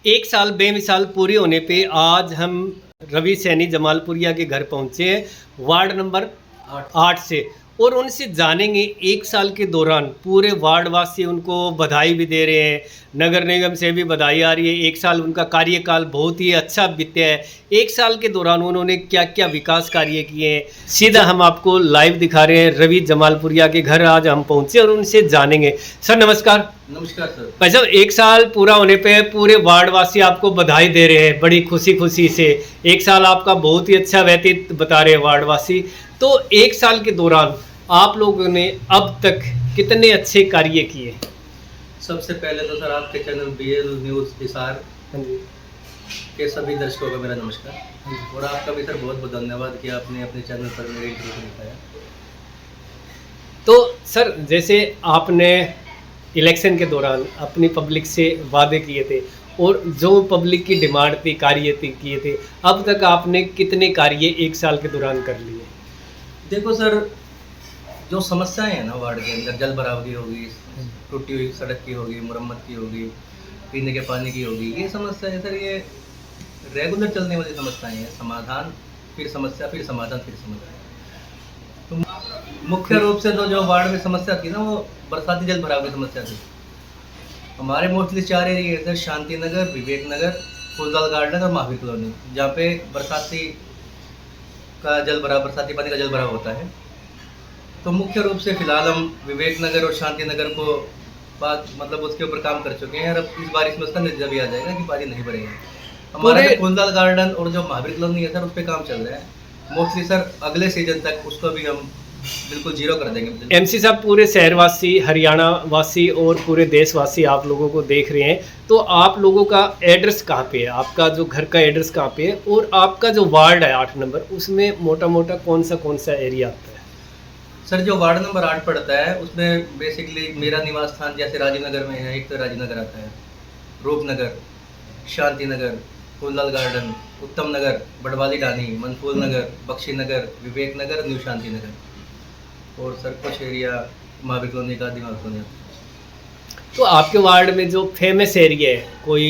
एक साल बेमिसाल पूरे होने पे आज हम रवि सैनी जमालपुरिया के घर पहुंचे हैं, वार्ड नंबर 8 से। और उनसे जानेंगे एक साल के दौरान पूरे वार्ड वासी उनको बधाई भी दे रहे हैं, नगर निगम से भी बधाई आ रही है। एक साल उनका कार्यकाल बहुत ही अच्छा बीतया है। एक साल के दौरान उन्होंने क्या क्या विकास कार्य किए हैं, सीधा हम आपको लाइव दिखा रहे हैं। रवि जमालपुरिया के घर आज हम पहुंचे और उनसे जानेंगे। सर नमस्कार। नमस्कार सर। भाई साहब, एक साल पूरा होने पे पूरे वार्ड वासी आपको बधाई दे रहे हैं बड़ी खुशी खुशी से। एक साल आपका बहुत ही अच्छा व्यतीत बता रहे हैं वार्ड वासी। तो एक साल के दौरान आप लोगों ने अब तक कितने अच्छे कार्य किए? सबसे पहले तो सर आपके चैनल BL न्यूज़ हिसार के सभी दर्शकों का मेरा नमस्कार। और आपका भी सर बहुत बहुत धन्यवाद कि आपने अपने चैनल पर मेरे इंटरव्यू को दिखाया। तो सर, जैसे आपने इलेक्शन के दौरान अपनी पब्लिक से वादे किए थे और जो पब्लिक की डिमांड थी, कार्य किए थे, अब तक आपने कितने कार्य एक साल के दौरान कर लिए? देखो सर, जो समस्याएं हैं ना वार्ड के अंदर, जल भराव की होगी, टूटी हुई सड़क की होगी, मुरम्मत की होगी, पीने के पानी की होगी, ये समस्याएं सर ये रेगुलर चलने वाली समस्याएं हैं। समाधान फिर समस्या, फिर समाधान, फिर समाधान। तो मुख्य रूप से तो जो वार्ड में समस्या थी ना, वो बरसाती जल भराव की समस्या थी। हमारे मोस्टली 4 एरिया थे, शांति नगर, विवेक नगर, फूलदाल गार्डन और महावीर कॉलोनी, जहाँ पे बरसाती पानी का जल भराव होता है। तो मुख्य रूप से फिलहाल हम विवेक नगर और शांति नगर को उसके ऊपर काम कर चुके हैं। और अब इस बारिश में उसका नतीजा भी आ जाएगा कि पानी नहीं भरेगा। हमारे फूलदाल गार्डन और जो महावीर कॉलोनी है सर, उस पर काम चल रहा है। मोस्टली सर अगले सीजन तक उसको भी हम बिल्कुल जीरो कर देंगे। MC साहब, पूरे शहरवासी, हरियाणा वासी और पूरे देशवासी आप लोगों को देख रहे हैं, तो आप लोगों का एड्रेस कहाँ पे है? आपका जो घर का एड्रेस कहाँ पे है? और आपका जो वार्ड है 8 नंबर, उसमें मोटा मोटा कौन सा एरिया आता है? सर जो वार्ड नंबर 8 पड़ता है, उसमें बेसिकली मेरा निवास स्थान जैसे राजीव नगर में है, एक तो राजीव नगर आता है, रूपनगर, शांति नगर, फूलदाल गार्डन, उत्तम नगर, बड़वाली डानी, मनफूल नगर, बख्शी नगर, विवेक नगर, न्यू शांति नगर, और सर कुछ एरिया महावीर कॉलोनी का, दिमाग कॉलोनी। तो आपके वार्ड में जो फेमस एरिया है, कोई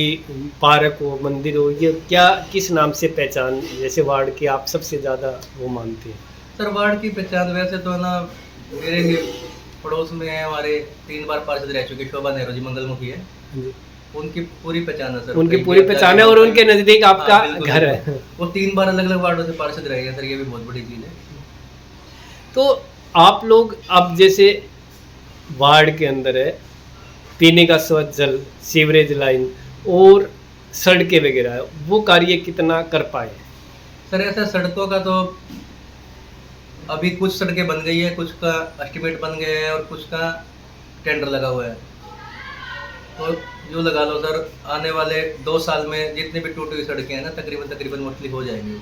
पार्क हो, मंदिर हो, ये क्या किस नाम से पहचान, जैसे वार्ड की आप सबसे ज़्यादा वो मानते हैं? सर वार्ड की पहचान वैसे तो ना, मेरे पड़ोस में है, हमारे 3 बार पार्षद रह चुके शोभा नेहरू जी, मंगलमुखी है, उनकी पूरी पहचान है सर। उनकी पूरी पहचान है और उनके नज़दीक आपका घर है। वो 3 बार अलग अलग वार्डों से पार्षद रहे हैं सर, ये भी बहुत बड़ी चीज़ है। तो आप लोग अब जैसे वार्ड के अंदर है, पीने का स्वच्छ जल, सीवरेज लाइन और सड़कें वगैरह है, वो कार्य कितना कर पाए? सर ऐसा सड़कों का तो अभी कुछ सड़कें बन गई है, कुछ का एस्टिमेट बन गया है और कुछ का टेंडर लगा हुआ है। तो जो लगा लो सर, आने वाले 2 साल में जितनी भी टूटी हुई सड़कें हैं ना, तकरीबन मोस्टली हो जाएंगी।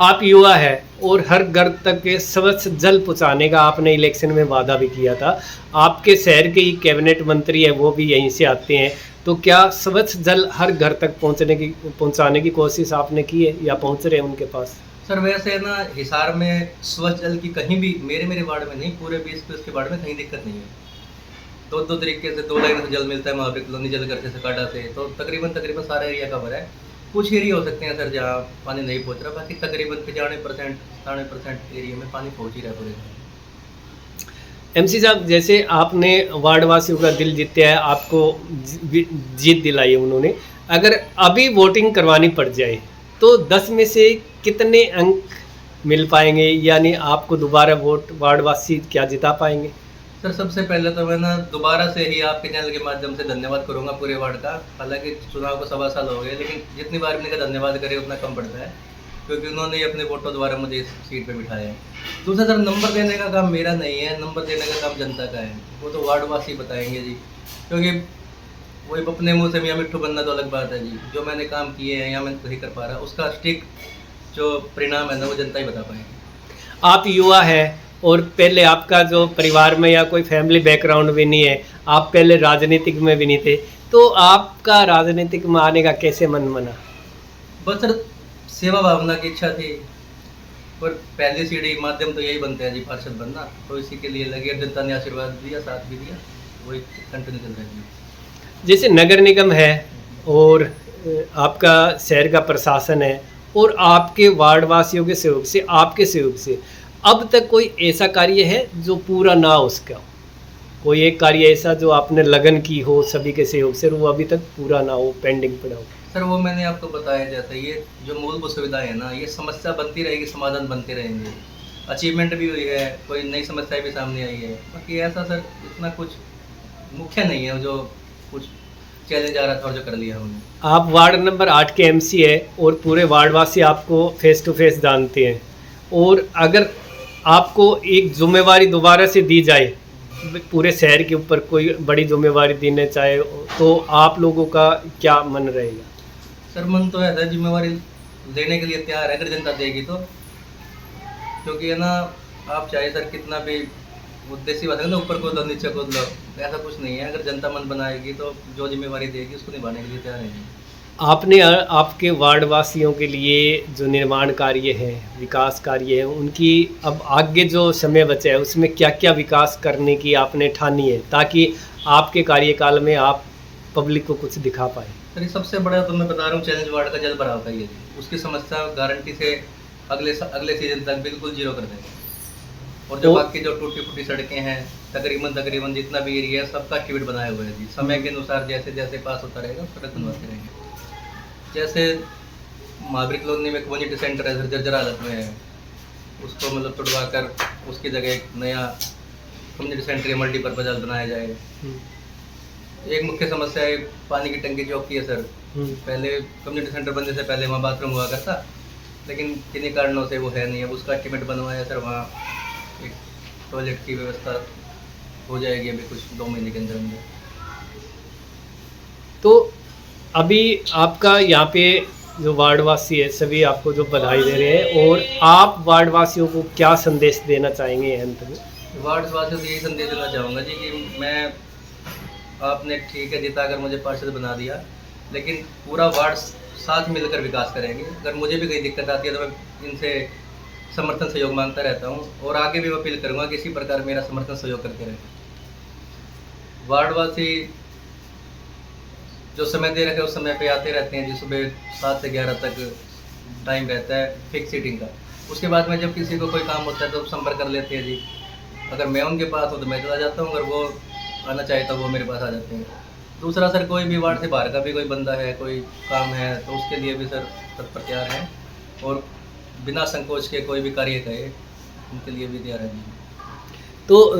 आप युवा है और हर घर तक के स्वच्छ जल पहुंचाने का आपने इलेक्शन में वादा भी किया था। आपके शहर के ही कैबिनेट मंत्री है, वो भी यहीं से आते हैं। तो क्या स्वच्छ जल हर घर तक पहुंचाने की कोशिश आपने की है या पहुंच रहे हैं उनके पास? सर वैसे ना, हिसार में स्वच्छ जल की कहीं भी, मेरे वार्ड में नहीं, पूरे 20 के वार्ड में कहीं दिक्कत नहीं है। दो तरीके से 2 लाइन से जल मिलता है, महावीर कॉलोनी जल करके सकाडा से, तो तकरीबन सारा एरिया कवर है। कुछ एरिया हो सकते हैं सर जहाँ पानी नहीं पहुँच रहा, बाकी तकरीबन 95% एरिया में पानी पहुँच ही रहा है पूरे। MC साहब, जैसे आपने वार्ड वासियों का दिल जीता है, आपको जीत दिलाई है उन्होंने, अगर अभी वोटिंग करवानी पड़ जाए तो 10 में से कितने अंक मिल पाएंगे, यानी आपको दोबारा वोट वार्ड वासी क्या जिता पाएंगे? सर सबसे पहले तो मैं ना दोबारा से ही आपके चैनल के माध्यम से धन्यवाद करूंगा पूरे वार्ड का। हालांकि चुनाव को 1.25 साल हो गए, लेकिन जितनी बार मैंने का धन्यवाद करे उतना कम पड़ता है, क्योंकि उन्होंने ही अपने वोटों द्वारा मुझे इस सीट पे बिठाया है। दूसरा सर, नंबर देने का काम मेरा नहीं है, नंबर देने का काम जनता का है, वो तो वार्ड वासी बताएंगे जी। क्योंकि वही अपने मुँह से मियाँ मिट्ठू बनना तो अलग बात है जी। जो मैंने काम किए हैं या मैं नहीं कर पा रहा, उसका स्टिक जो परिणाम है ना, वो जनता ही बता पाएंगे। आप युवा है और पहले आपका जो परिवार में या कोई फैमिली बैकग्राउंड भी नहीं है, आप पहले राजनीतिक में भी नहीं थे, तो आपका राजनीतिक में आने का कैसे मन बना? बस सर सेवा भावना की इच्छा थी, और पहली सीढ़ी माध्यम तो यही बनते हैं जी, पार्षद बनना। तो इसी के लिए लगे, जनता ने आशीर्वाद दिया, साथ भी दिया, वही कंटिन्यू चल रहा है। जैसे नगर निगम है और आपका शहर का प्रशासन है और आपके वार्ड वासियों के सहयोग से, आपके सहयोग से अब तक कोई ऐसा कार्य है जो पूरा ना हो उसका? कोई एक कार्य ऐसा जो आपने लगन की हो सभी के सहयोग से और वो अभी तक पूरा ना हो, पेंडिंग पड़ा हो? सर वो मैंने आपको बताया, जैसे ये जो मूलभूत सुविधाएं है ना, ये समस्या बनती रहेगी, समाधान बनते रहेंगे। अचीवमेंट भी हुई है, कोई नई समस्या भी सामने आई है, बाकी ऐसा सर इतना कुछ मुख्य नहीं है जो कुछ चैलेंज आ रहा था और जो कर लिया हमने। आप वार्ड नंबर 8 के एमसी है और पूरे वार्डवासी आपको फेस टू फेस जानते हैं, और अगर आपको एक जिम्मेवारी दोबारा से दी जाए, पूरे शहर के ऊपर कोई बड़ी जिम्मेवारी देने चाहे, तो आप लोगों का क्या मन रहेगा? सर मन तो ऐसा जिम्मेवारी लेने के लिए तैयार है, अगर जनता देगी तो। क्योंकि है ना, आप चाहे सर कितना भी उद्देश्य बात है ना, ऊपर कूद लो नीचे कूद लो, ऐसा कुछ नहीं है। अगर जनता मन बनाएगी तो जो जिम्मेवारी देगी उसको निभाने के लिए तैयार है। आपने आपके वार्डवासियों के लिए जो निर्माण कार्य है, विकास कार्य है, उनकी अब आगे जो समय बचा है उसमें क्या क्या विकास करने की आपने ठानी है, ताकि आपके कार्यकाल में आप पब्लिक को कुछ दिखा पाए? सर ये सबसे बड़ा तो मैं बता रहा हूँ, चैलेंज वार्ड का जल भराव का ये, उसकी समस्या गारंटी से अगले सीजन तक बिल्कुल जीरो कर देंगे। और जो बाकी जो टूटी फूटी सड़कें हैं, तकरीबन जितना भी एरिया है सबका एक्टिवेट बनाए हुए हैं जी। समय के अनुसार जैसे जैसे पास होता रहेगा सड़क बनवाते रहेंगे। जैसे महावीर कॉलोनी में कम्युनिटी सेंटर है, जर्जर हालत में है, उसको मतलब तुड़वा कर उसकी जगह एक नया कम्युनिटी सेंटर या मल्टीपर्पज बनाया जाए। एक मुख्य समस्या है पानी की टंकी जो की है सर। पहले कम्युनिटी सेंटर बनने से पहले वहाँ बाथरूम हुआ करता, लेकिन किन्हीं कारणों से वो है नहीं। अब उसका एस्टीमेट बनवाया सर, वहाँ एक टॉयलेट की व्यवस्था हो जाएगी अभी कुछ 2 महीने के अंदर अंदर। तो अभी आपका यहाँ पे जो वार्डवासी है सभी आपको जो बधाई दे रहे हैं, और आप वार्डवासियों को क्या संदेश देना चाहेंगे अंत में? वार्डवासियों को यही संदेश देना चाहूँगा जी कि मैं, आपने ठीक है जीता कर मुझे पार्षद बना दिया, लेकिन पूरा वार्ड साथ मिलकर विकास करेंगे। अगर मुझे भी कोई दिक्कत आती है तो मैं इनसे समर्थन सहयोग मांगता रहता हूँ, और आगे भी मैं अपील करूँगा कि इसी प्रकार मेरा समर्थन सहयोग करते रहें। वार्डवासी जो समय दे रखे उस समय पे आते रहते हैं जी। सुबह 7 से 11 तक टाइम रहता है फिक्स सीटिंग का। उसके बाद में जब किसी को कोई काम होता है तो संपर्क कर लेते हैं जी। अगर मैं उनके पास हूँ तो मैं चला जाता हूँ, अगर वो आना चाहे तो वो मेरे पास आ जाते हैं। दूसरा सर, कोई भी वार्ड से बाहर का भी कोई बंदा है, कोई काम है, तो उसके लिए भी सर तत्पर तैयार है, और बिना संकोच के कोई भी कार्य करे उनके लिए भी तैयार है जी। तो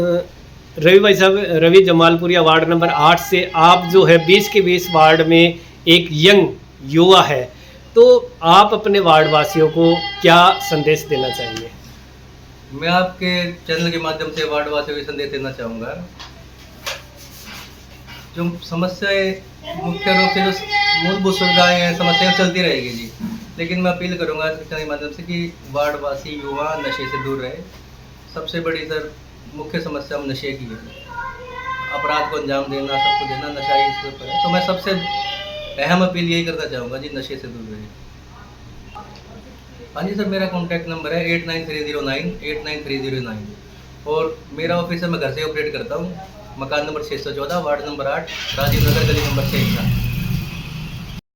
रवि भाई साहब, रवि जमालपुरिया वार्ड नंबर 8 से आप जो है 20 के 20 वार्ड में एक यंग युवा है, तो आप अपने वार्डवासियों को क्या संदेश देना चाहेंगे? मैं आपके चैनल के माध्यम से वार्डवासियों को संदेश देना चाहूँगा, जो समस्याएं मुख्य रूप से जो मूलभूत सुविधाएं हैं, समस्याएं चलती रहेगी जी, लेकिन मैं अपील करूँगा इस चैनल के माध्यम से कि वार्डवासी युवा नशे से दूर रहे। सबसे बड़ी सर मुख्य समस्या हम नशे की है, अपराध को अंजाम देना, सबको देना, नशा ही इसके ऊपर है। तो मैं सबसे अहम अपील यही करना चाहूँगा जी, नशे से दूर रहे। हाँ जी सर, मेरा कॉन्टैक्ट नंबर है 8930989309, और मेरा ऑफिस है, मैं घर से ऑपरेट करता हूँ। मकान number 614, ward number 8, Rajiv Nagar, गली नंबर 6।